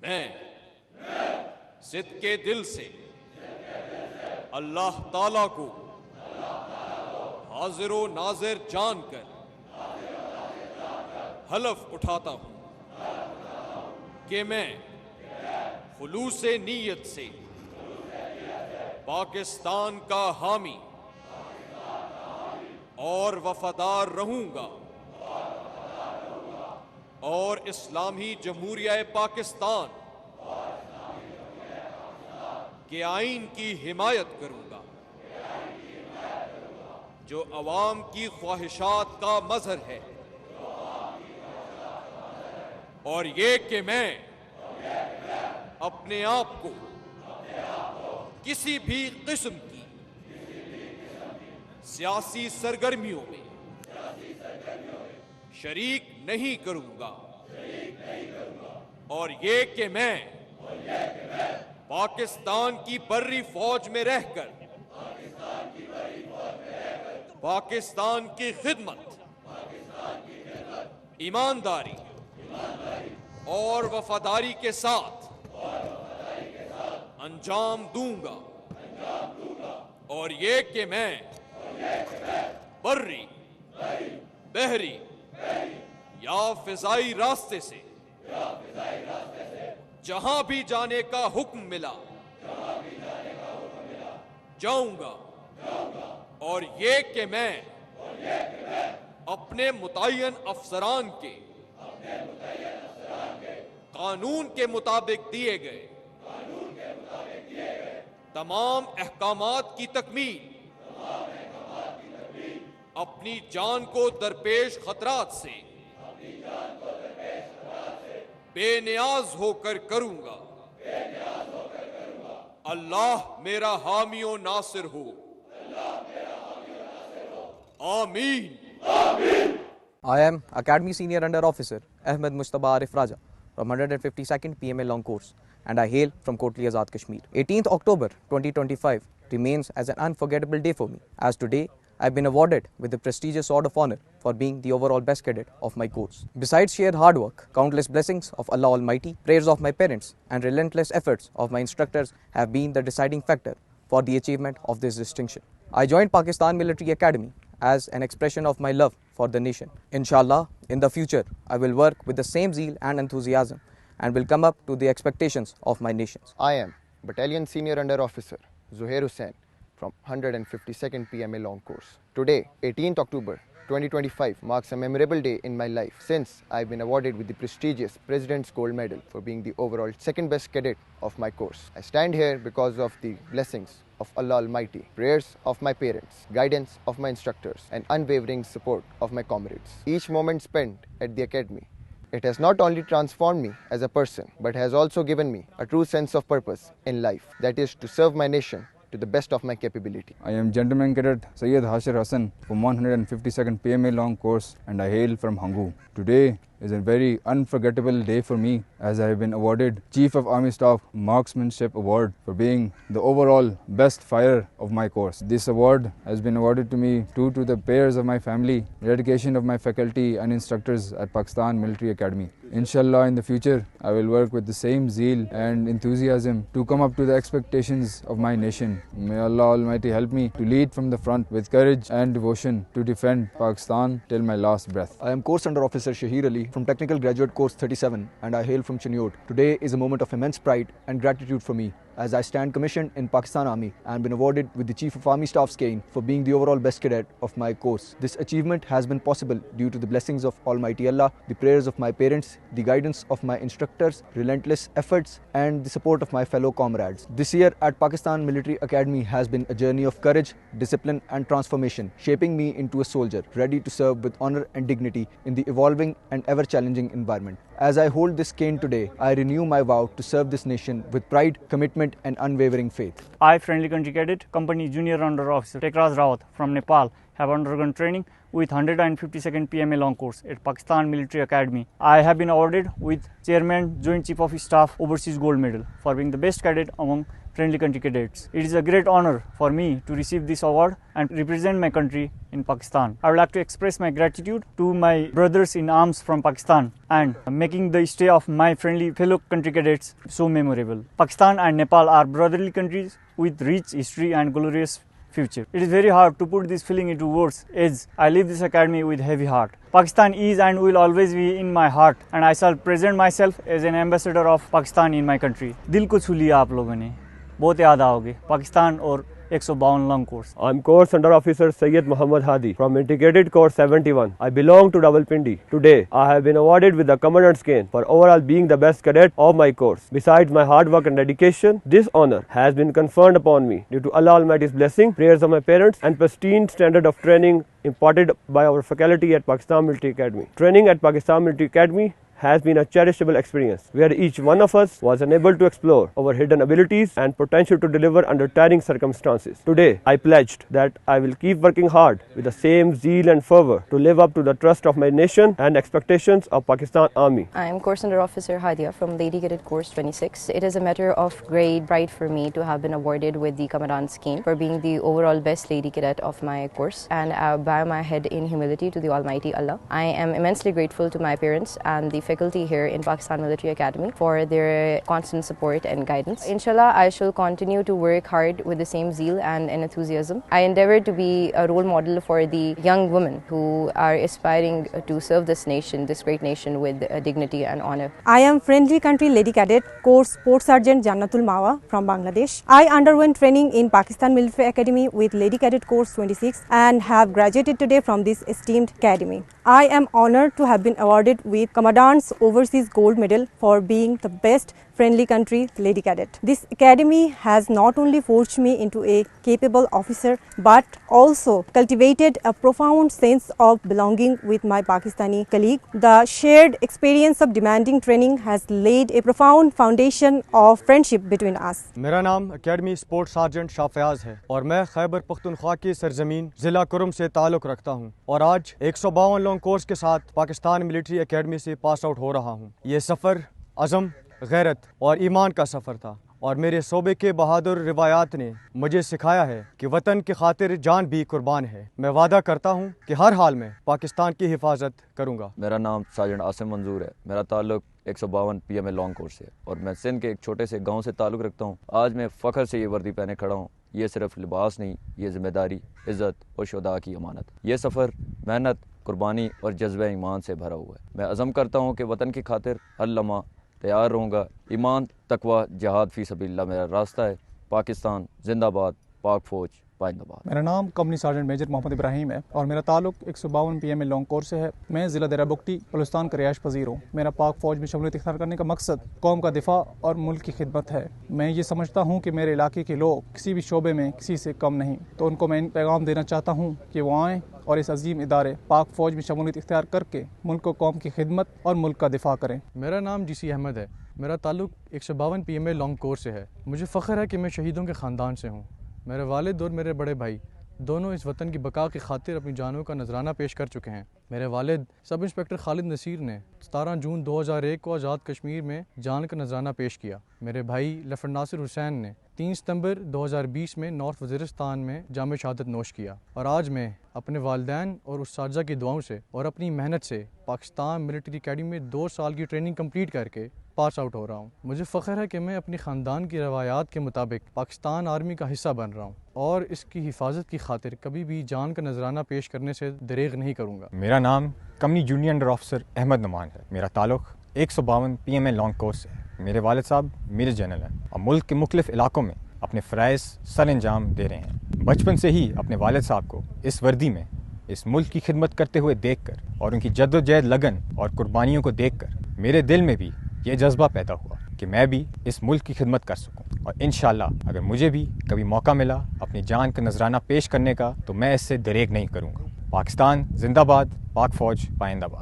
میں ضد کے دل سے اللہ تعالیٰ کو حاضر و ناظر جان کر حلف اٹھاتا ہوں کہ میں خلوص نیت سے پاکستان کا حامی اور وفادار رہوں گا اور اسلامی جمہوریہ پاکستان کے آئین کی حمایت کروں گا جو عوام کی خواہشات کا مظہر ہے، اور یہ کہ میں اپنے آپ کو کسی بھی قسم کی سیاسی سرگرمیوں میں شریک نہیں کروں گا، اور یہ کہ میں پاکستان کی بری فوج میں رہ کر پاکستان کی خدمت ایمانداری اور وفاداری کے ساتھ انجام دوں گا، اور یہ کہ میں بری، بحری یا فضائی راستے سے جہاں بھی جانے کا حکم ملا جاؤں گا، اور یہ کہ میں اپنے متعین افسران کے قانون کے مطابق دیے گئے تمام احکامات کی تکمیل، اپنی جان کو درپیش خطرات سے بے نیاز ہو کر کروں گا۔ اللہ میرا حامی و ناصر ہو، آمین۔ I am Academy Senior Under Officer Ahmed Mujtaba Arif Raja from 152nd PMA Long Course, and I hail from Kotli Azad, Kashmir. 18th October 2025 remains as an unforgettable day for me, as today I have been awarded with the prestigious Sword of Honor for being the overall best cadet of my course. Besides sheer hard work, countless blessings of Allah Almighty, prayers of my parents, and relentless efforts of my instructors have been the deciding factor for the achievement of this distinction. I joined Pakistan Military Academy as an expression of my love for the nation. Inshallah, in the future, I will work with the same zeal and enthusiasm and will come up to the expectations of my nations. I am Battalion Senior Under Officer Zuhair Hussain from 152nd PMA Long Course. Today, 18th October 2025 marks a memorable day in my life since I've been awarded with the prestigious President's Gold Medal for being the overall second best cadet of my course. I stand here because of the blessings of Allah Almighty, prayers of my parents, guidance of my instructors, and unwavering support of my comrades. Each moment spent at the academy, it has not only transformed me as a person, but has also given me a true sense of purpose in life, that is to serve my nation to the best of my capability. I am Gentleman Cadet Syed Hashir Hassan from 152nd PMA Long Course, and I hail from Hangu. Today is a very unforgettable day for me, as I have been awarded Chief of Army Staff Marksmanship Award for being the overall best firer of my course. This award has been awarded to me due to the prayers of my family, dedication of my faculty and instructors at Pakistan Military Academy. Inshallah, in the future, I will work with the same zeal and enthusiasm to come up to the expectations of my nation. May Allah Almighty help me to lead from the front with courage and devotion to defend Pakistan till my last breath. I am Course Under Officer Shahir Ali from Technical Graduate Course 37, and I hail from Chiniot. Today is a moment of immense pride and gratitude for me, as I stand commissioned in Pakistan Army and been awarded with the Chief of Army Staff's cane for being the overall best cadet of my course. This achievement has been possible due to the blessings of Almighty Allah, the prayers of my parents, the guidance of my instructors, relentless efforts, and the support of my fellow comrades. This year at Pakistan Military Academy has been a journey of courage, discipline, and transformation, shaping me into a soldier ready to serve with honor and dignity in the evolving and ever-challenging environment. As I hold this cane today, I renew my vow to serve this nation with pride, commitment, and unwavering faith. I, Friendly Country Cadet, Company Junior Under Officer Tekraz Rawat from Nepal, have undergone training with 152nd PMA Long Course at Pakistan Military Academy. I have been awarded with Chairman Joint Chief of Staff Overseas Gold Medal for being the best cadet among friendly country cadets. It is a great honor for me to receive this award and represent my country in Pakistan. I would like to express my gratitude to my brothers in arms from Pakistan and making the stay of my friendly fellow country cadets so memorable. Pakistan and Nepal are brotherly countries with rich history and glorious future. It is very hard to put this feeling into words as I leave this academy with heavy heart. Pakistan is and will always be in my heart and I shall present myself as an ambassador of Pakistan in my country. دل کو چھو لیا آپ لوگوں نے, بہت یاد آؤ گے پاکستان اور 152 long course. I'm Course Under Officer Syed Muhammad Hadi from Integrated Course 71. I belong to Rawalpindi. Today, I have been awarded with the Commandant's Cane for overall being the best cadet of my course. Besides my hard work and dedication, this honor has been conferred upon me due to Allah Almighty's blessing, prayers of my parents, and pristine standard of training imparted by our faculty at Pakistan Military Academy. Training at Pakistan Military Academy has been a cherishable experience where each one of us was enabled to explore our hidden abilities and potential to deliver under tiring circumstances. Today, I pledged that I will keep working hard with the same zeal and fervor to live up to the trust of my nation and expectations of Pakistan Army. I am Course Under Officer Hadia from Lady Cadet Course 26. It is a matter of great pride for me to have been awarded with the Commandant's Cane for being the overall best lady cadet of my course, and I bow my head in humility to the Almighty Allah. I am immensely grateful to my parents and the faculty here in Pakistan Military Academy for their constant support and guidance. Inshallah, I shall continue to work hard with the same zeal and enthusiasm. I endeavor to be a role model for the young women who are aspiring to serve this nation, this great nation, with dignity and honor. I am Friendly Country Lady Cadet Course Sports Sergeant Jannatul Mawa from Bangladesh. I underwent training in Pakistan Military Academy with Lady Cadet Course 26 and have graduated today from this esteemed academy. I am honored to have been awarded with Commandant's Overseas Gold Medal for being the best friendly country lady cadet. This academy has not only forged me into a capable officer but also cultivated a profound sense of belonging with my Pakistani colleague. The shared experience of demanding training has laid a profound foundation of friendship between us. میرا نام academy sport sergeant شاہ فیاض ہے اور میں خیبر پختونخوا کی سرزمین ضلع کرم سے تعلق رکھتا ہوں اور آج 152 لانگ کورس کے ساتھ پاکستان ملٹری اکیڈمی سے پاس آؤٹ ہو رہا ہوں. یہ سفر عزم، غیرت اور ایمان کا سفر تھا اور میرے صوبے کے بہادر روایات نے مجھے سکھایا ہے کہ وطن کی خاطر جان بھی قربان ہے. میں وعدہ کرتا ہوں کہ ہر حال میں پاکستان کی حفاظت کروں گا. میرا نام سارجنٹ عاصم منظور ہے. میرا تعلق 152 PMA لانگ کورس سے اور میں سندھ کے ایک چھوٹے سے گاؤں سے تعلق رکھتا ہوں. آج میں فخر سے یہ وردی پہنے کھڑا ہوں. یہ صرف لباس نہیں، یہ ذمہ داری، عزت اور شہداء کی امانت. یہ سفر محنت، قربانی اور جذبہ ایمان سے بھرا ہوا ہے. میں عزم کرتا ہوں کہ وطن کی خاطر ہر لمحہ تیار رہوں گا. ایمان، تقوی، جہاد فی سبیل اللہ میرا راستہ ہے. پاکستان زندہ باد، پاک فوج پائندہ باد. میرا نام کمپنی سارجنٹ میجر محمد ابراہیم ہے اور میرا تعلق 152 PMA لانگ کورس سے ہے. میں ضلع دیرہ بگٹی بلوچستان کا رہائش پذیر ہوں. میرا پاک فوج میں شمولیت اختیار کرنے کا مقصد قوم کا دفاع اور ملک کی خدمت ہے. میں یہ سمجھتا ہوں کہ میرے علاقے کے لوگ کسی بھی شعبے میں کسی سے کم نہیں، تو ان کو میں پیغام دینا چاہتا ہوں کہ وہ آئیں اور اس عظیم ادارے پاک فوج میں شمولیت اختیار کر کے ملک و قوم کی خدمت اور ملک کا دفاع کریں. میرا نام GC احمد ہے. میرا تعلق 152 PMA لانگ کورس سے ہے. مجھے فخر ہے کہ میں شہیدوں کے خاندان سے ہوں. میرے والد اور میرے بڑے بھائی دونوں اس وطن کی بقا کی خاطر اپنی جانوں کا نذرانہ پیش کر چکے ہیں. میرے والد سب انسپکٹر خالد نصیر نے 17 جون 2001 کو آزاد کشمیر میں جان کا نذرانہ پیش کیا. میرے بھائی لیفٹیننٹ ناصر حسین نے 3 ستمبر 2020 میں نارتھ وزیرستان میں جام شہادت نوش کیا. اور آج میں اپنے والدین اور اساتذہ کی دعاؤں سے اور اپنی محنت سے پاکستان ملٹری اکیڈمی میں 2 سال کی ٹریننگ کمپلیٹ کر کے پاس آؤٹ ہو رہا ہوں. مجھے فخر ہے کہ میں اپنی خاندان کی روایات کے مطابق پاکستان آرمی کا حصہ بن رہا ہوں اور اس کی حفاظت کی خاطر کبھی بھی جان کا نذرانہ پیش کرنے سے دریغ نہیں کروں گا. میرا نام company junior under officer Ahmad Nauman ہے. میرا تعلق 152 PMA لانگ کورس سے ہے. میرے والد صاحب میجر جنرل ہیں اور ملک کے مختلف علاقوں میں اپنے فرائض سر انجام دے رہے ہیں. بچپن سے ہی اپنے والد صاحب کو اس وردی میں اس ملک کی خدمت کرتے ہوئے دیکھ کر اور ان کی جد و جہد، لگن اور قربانیوں کو دیکھ کر میرے دل میں بھی یہ جذبہ پیدا ہوا کہ میں بھی اس ملک کی خدمت کر سکوں. اور انشاءاللہ اگر مجھے بھی کبھی موقع ملا اپنی جان کا نذرانہ پیش کرنے کا تو میں اس سے دریغ نہیں کروں گا. پاکستان زندہ باد، پاک فوج پائندہ باد.